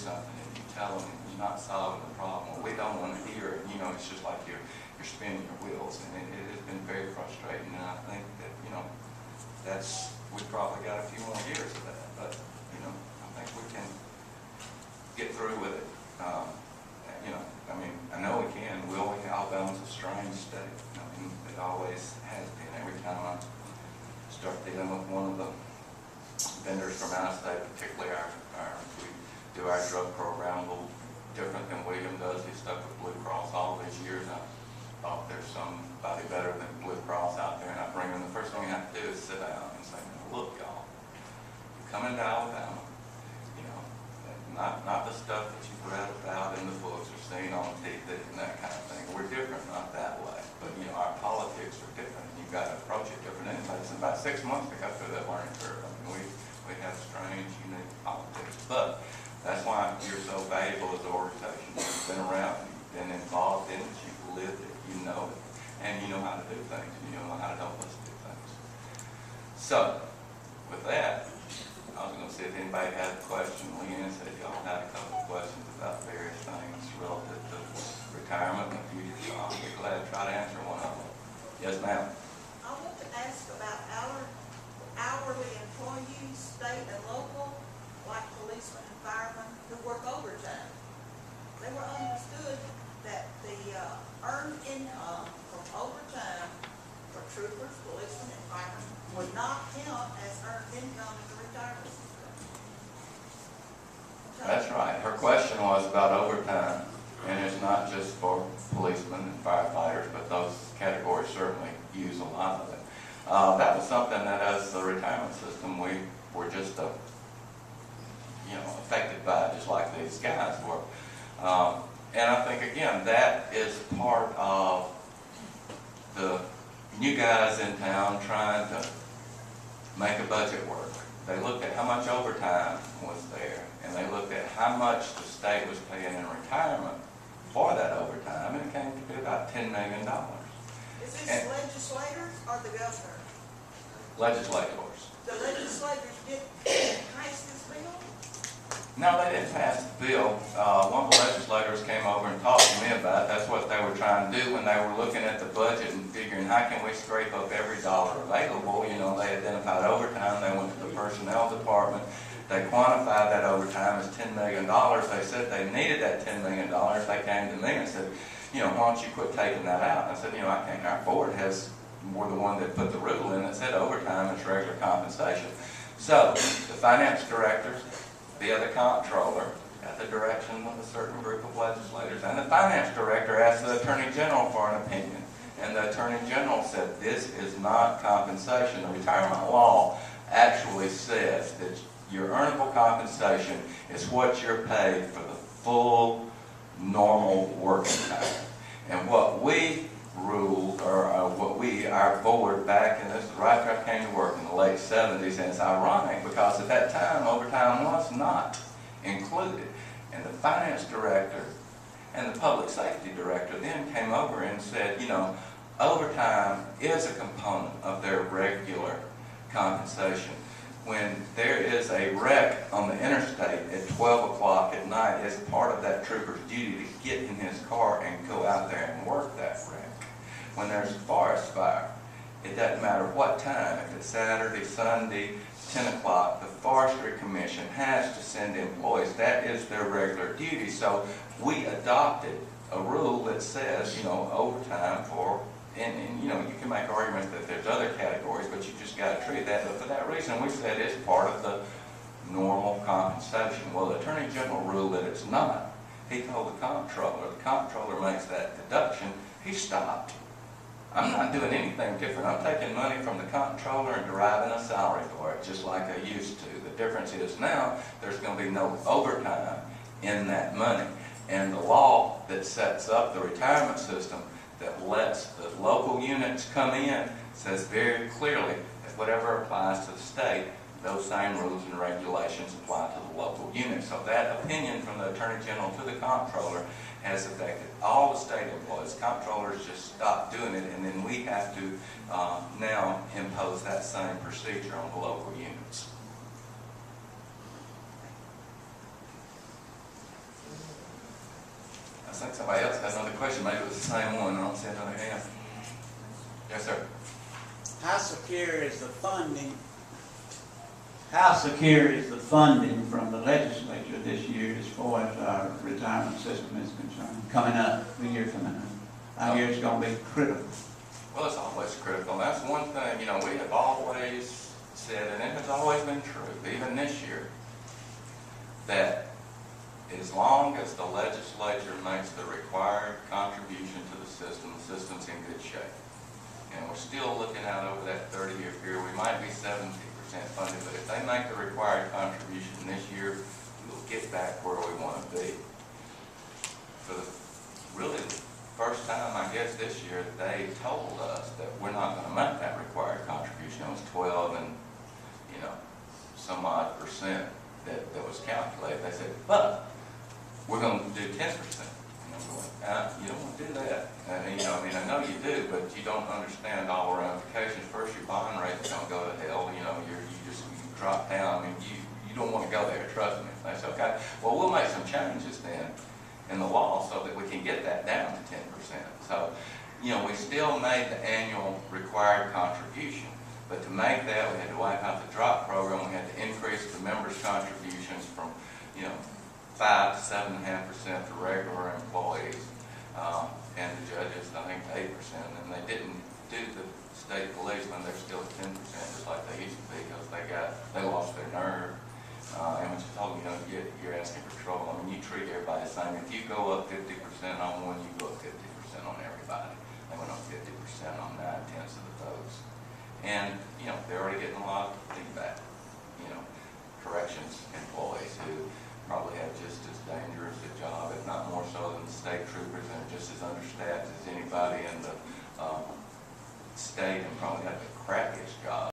something and you tell them you're not solving the problem, well, we don't want to hear it. You know, it's just like you're spinning your wheels, and it has been very frustrating. And I think that, you know, we've probably got a few more years of that, but, you know, I think we can get through with it. You know, I mean, I know we can. Alabama's a strange state. I mean, it always has been. Every time I start dealing with one of the vendors from out of state, particularly we do our drug program a little different than William does. He's stuck with Blue Cross all these years. I thought there's somebody better than Blue Cross out there, and I bring them. The first thing I have to do is sit down and say, look, y'all, you're coming to Alabama. Not the stuff that you've read about in the books or seen on TV and that kind of thing. We're different, not that way. But, you know, our politics are different, and you've got to approach it different anyway. It's about 6 months to go through that learning curve. I mean, we have strange, unique politics. But that's why you're so valuable as an organization. You've been around, you've been involved in it, you've lived it, you know it, and you know how to do things, and you know how to help us do things. So, with that, I was going to see if anybody had a question. Leanne said y'all had a couple of questions about various things relative to retirement in the future, so I'll be glad to try to answer one of them. Yes, ma'am. I want to ask about hourly employees, state and local, like policemen and firemen, who work overtime. They were understood that the earned income from overtime for troopers, policemen, and firemen would not count as earned income in the retirement system. That's right. Her question was about overtime, and it's not just for policemen and firefighters, but those categories certainly use a lot of it. That was something that, as the retirement system, we were just affected by, just like these guys were. And I think, again, that is part of the new guys in town trying to make a budget work. They looked at how much overtime was there, and they looked at how much the state was paying in retirement for that overtime, and it came to be about $10 million. Is this legislators or the governor? Legislators. The legislators didn't pass this bill? No, they didn't pass the bill. One of the legislators came over and talked to me about it. That's what they were trying to do when they were looking at the budget and figuring how can we scrape up every dollar available. You know, they identified overtime. They went to the personnel department. They quantified that overtime as $10 million. They said they needed that $10 million. They came to me and said, you know, why don't you quit taking that out? And I said, you know, I can't. Our board we're the one that put the rule in that said overtime is regular compensation. So the finance director, the other comptroller, at the direction of a certain group of legislators, and the finance director asked the Attorney General for an opinion. And the Attorney General said, this is not compensation. The retirement law actually says that your earnable compensation is what you're paid for the full, normal working time. And what we ruled, or our board back, and this is right after I came to work in the late 70s, and it's ironic because at that time overtime was not included. And the finance director and the public safety director then came over and said, you know, overtime is a component of their regular compensation. When there is a wreck on the interstate at 12 o'clock at night, it's part of that trooper's duty to get in his car and go out there and work that wreck. When there's a forest fire, it doesn't matter what time, if it's Saturday, Sunday, 10 o'clock, the Forestry Commission has to send employees. That is their regular duty. So we adopted a rule that says, you know, overtime for, and you know, you can make arguments that there's other categories, but you just got to treat that. But for that reason, we said it's part of the normal compensation. Well, the Attorney General ruled that it's not. He told the comptroller makes that deduction. He stopped. I'm not doing anything different. I'm taking money from the comptroller and deriving a salary for it, just like I used to. The difference is now there's going to be no overtime in that money. And the law that sets up the retirement system that lets the local units come in says very clearly that whatever applies to the state, those same rules and regulations apply to the local units. So that opinion from the Attorney General to the comptroller has affected all the state employees. Comptrollers just stopped doing it, and then we have to now impose that same procedure on the local units. think somebody else has another question, maybe it was the same one, I don't see another hand. Yes, sir. How secure is the funding? How secure is the funding from the legislature this year as far as our retirement system is concerned? Coming up, the year coming up. I hear it's gonna be critical. Well, it's always critical. And that's one thing, we have always said, and it has always been true, even this year, that as long as the legislature makes the required contribution to the system's in good shape. And we're still looking out over that 30-year period. We might be 70% funded, but if they make the required contribution this year, we'll get back where we want to be. For the really first time, I guess, this year, they told us that we're not going to make that required contribution. It was 12 and, some odd percent that was calculated. They said, but we're going to do 10%. And I'm going, you don't want to do that. I know you do, but you don't understand all the ramifications. First, your bond rate is going to go to hell. You drop down. You don't want to go there, trust me. That's okay. Well, we'll make some changes then in the law so that we can get that down to 10%. So, we still made the annual required contribution. But to make that, we had to wipe out the drop program. We had to increase the members' contributions from, 5 to 7.5% to regular employees, and the judges, I think, 8%. And they didn't do the state policemen. They're still at 10%, just like they used to be, because they lost their nerve. And when you told them, you're asking for trouble. You treat everybody the same. If you go up 50% on one, you go up 50% on everybody. They went up 50% on 9/10 of the votes. And, they're already getting a lot of feedback. Corrections employees who probably have just as dangerous a job, if not more so than the state troopers, and just as understaffed as anybody in the state, and probably have the crappiest job.